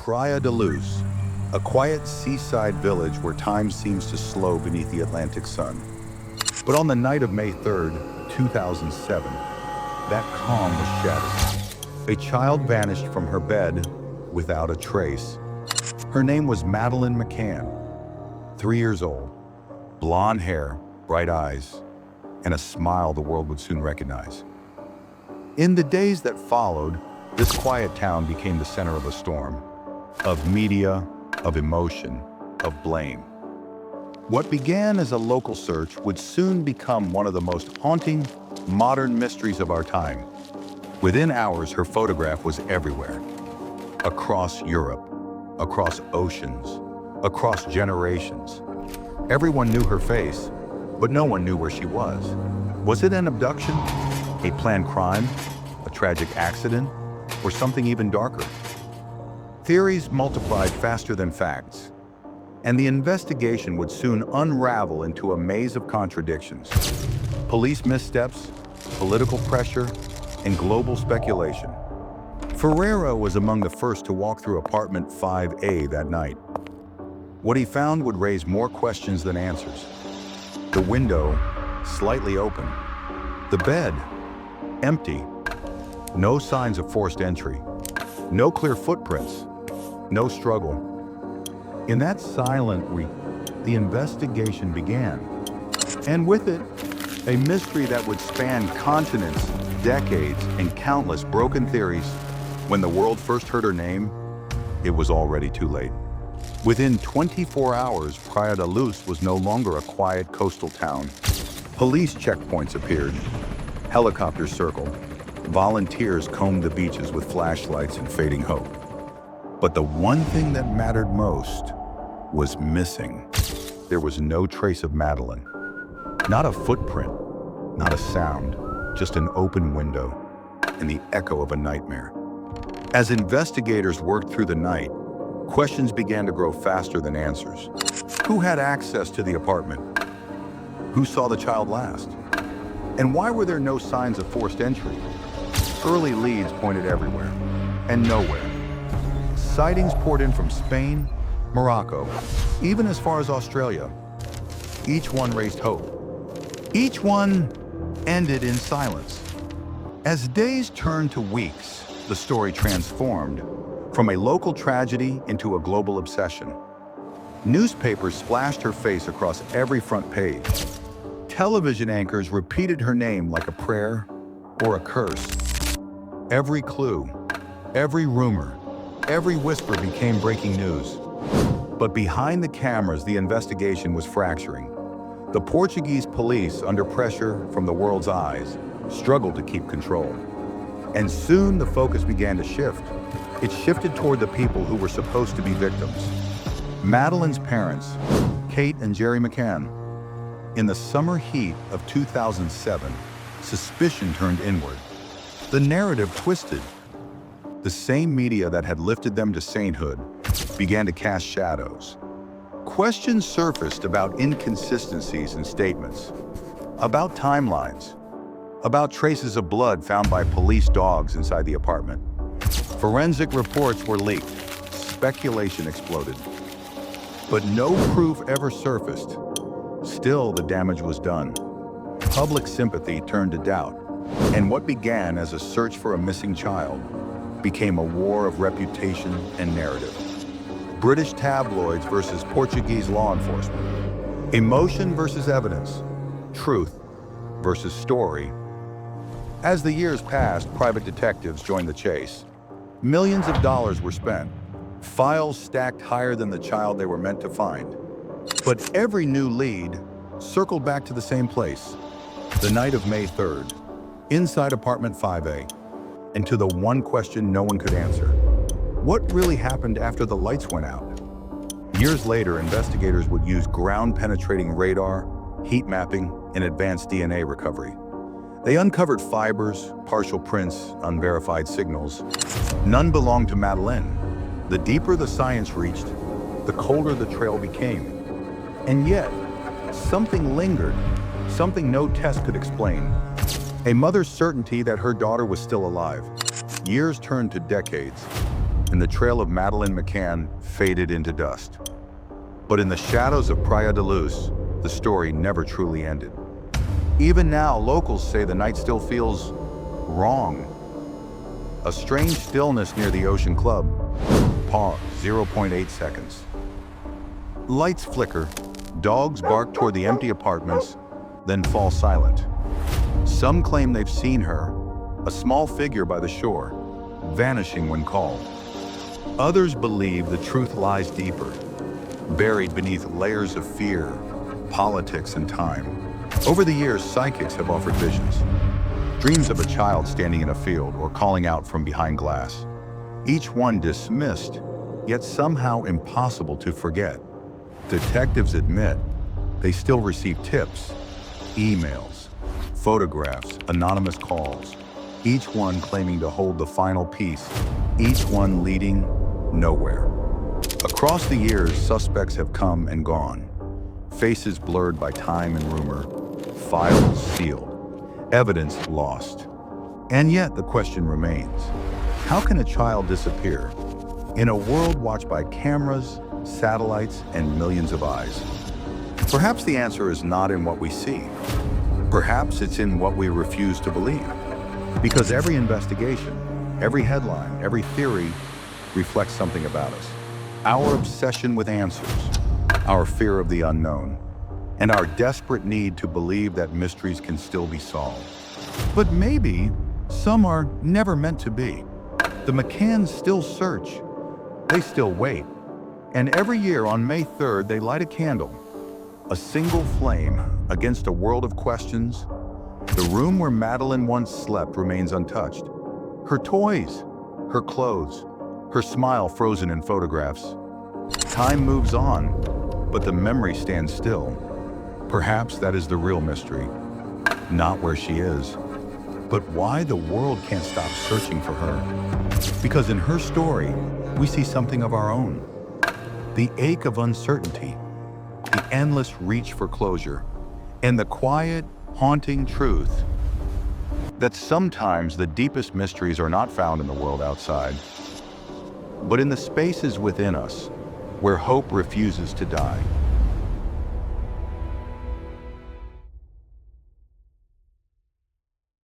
Praia da Luz, a quiet seaside village where time seems to slow beneath the Atlantic sun. But on the night of May 3rd, 2007, that calm was shattered. A child vanished from her bed without a trace. Her name was Madeleine McCann, 3 years old, blonde hair, bright eyes, and a smile the world would soon recognize. In the days that followed, this quiet town became the center of a storm, of media, of emotion, of blame. What began as a local search would soon become one of the most haunting, modern mysteries of our time. Within hours, her photograph was everywhere. Across Europe, across oceans, across generations. Everyone knew her face, but no one knew where she was. Was it an abduction, a planned crime, a tragic accident, or something even darker? Theories multiplied faster than facts, and the investigation would soon unravel into a maze of contradictions. Police missteps, political pressure, and global speculation. Ferreira was among the first to walk through apartment 5A that night. What he found would raise more questions than answers. The window, slightly open. The bed, empty. No signs of forced entry. No clear footprints. No struggle. In that silent week, the investigation began. And with it, a mystery that would span continents, decades, and countless broken theories. When the world first heard her name, it was already too late. Within 24 hours, Praia da Luz was no longer a quiet coastal town. Police checkpoints appeared, helicopters circled, volunteers combed the beaches with flashlights and fading hope. But the one thing that mattered most was missing. There was no trace of Madeleine. Not a footprint, not a sound, just an open window and the echo of a nightmare. As investigators worked through the night, questions began to grow faster than answers. Who had access to the apartment? Who saw the child last? And why were there no signs of forced entry? Early leads pointed everywhere, and nowhere. Sightings poured in from Spain, Morocco, even as far as Australia. Each one raised hope. Each one ended in silence. As days turned to weeks, the story transformed from a local tragedy into a global obsession. Newspapers splashed her face across every front page. Television anchors repeated her name like a prayer or a curse. Every clue, every rumor, every whisper became breaking news. But behind the cameras, the investigation was fracturing. The Portuguese police, under pressure from the world's eyes, struggled to keep control. And soon the focus began to shift. It shifted toward the people who were supposed to be victims. Madeleine's parents, Kate and Jerry McCann. In the summer heat of 2007, suspicion turned inward. The narrative twisted. The same media that had lifted them to sainthood began to cast shadows. Questions surfaced about inconsistencies in statements, about timelines, about traces of blood found by police dogs inside the apartment. Forensic reports were leaked. Speculation exploded. But no proof ever surfaced. Still, the damage was done. Public sympathy turned to doubt, and what began as a search for a missing child became a war of reputation and narrative. British tabloids versus Portuguese law enforcement. Emotion versus evidence. Truth versus story. As the years passed, private detectives joined the chase. Millions of dollars were spent. Files stacked higher than the child they were meant to find. But every new lead circled back to the same place. The night of May 3rd, inside apartment 5A, and to the one question no one could answer. What really happened after the lights went out? Years later, investigators would use ground-penetrating radar, heat mapping, and advanced DNA recovery. They uncovered fibers, partial prints, unverified signals. None belonged to Madeleine. The deeper the science reached, the colder the trail became. And yet, something lingered, something no test could explain. A mother's certainty that her daughter was still alive. Years turned to decades. and the trail of Madeleine McCann faded into dust. But in the shadows of Praia de Luz, the story never truly ended. Even now, locals say the night still feels wrong. A strange stillness near the Ocean Club. Pause, 0.8 seconds. Lights flicker, dogs bark toward the empty apartments, then fall silent. Some claim they've seen her, a small figure by the shore, vanishing when called. Others believe the truth lies deeper, buried beneath layers of fear, politics, and time. Over the years, psychics have offered visions. Dreams of a child standing in a field or calling out from behind glass. Each one dismissed, yet somehow impossible to forget. Detectives admit they still receive tips, emails, photographs, anonymous calls, each one claiming to hold the final piece, each one leading nowhere. Across the years, suspects have come and gone, faces blurred by time and rumor, files sealed, evidence lost. And yet the question remains, how can a child disappear in a world watched by cameras, satellites, and millions of eyes? Perhaps the answer is not in what we see. Perhaps it's in what we refuse to believe. Because every investigation, every headline, every theory reflects something about us. Our obsession with answers, our fear of the unknown, and our desperate need to believe that mysteries can still be solved. But maybe some are never meant to be. The McCanns still search, they still wait. And every year on May 3rd, they light a candle, a single flame against a world of questions. The room where Madeleine once slept remains untouched. Her toys, her clothes, her smile frozen in photographs. Time moves on, but the memory stands still. Perhaps that is the real mystery. Not where she is, but why the world can't stop searching for her. Because in her story, we see something of our own. The ache of uncertainty, the endless reach for closure, and the quiet, haunting truth that sometimes the deepest mysteries are not found in the world outside, but in the spaces within us where hope refuses to die.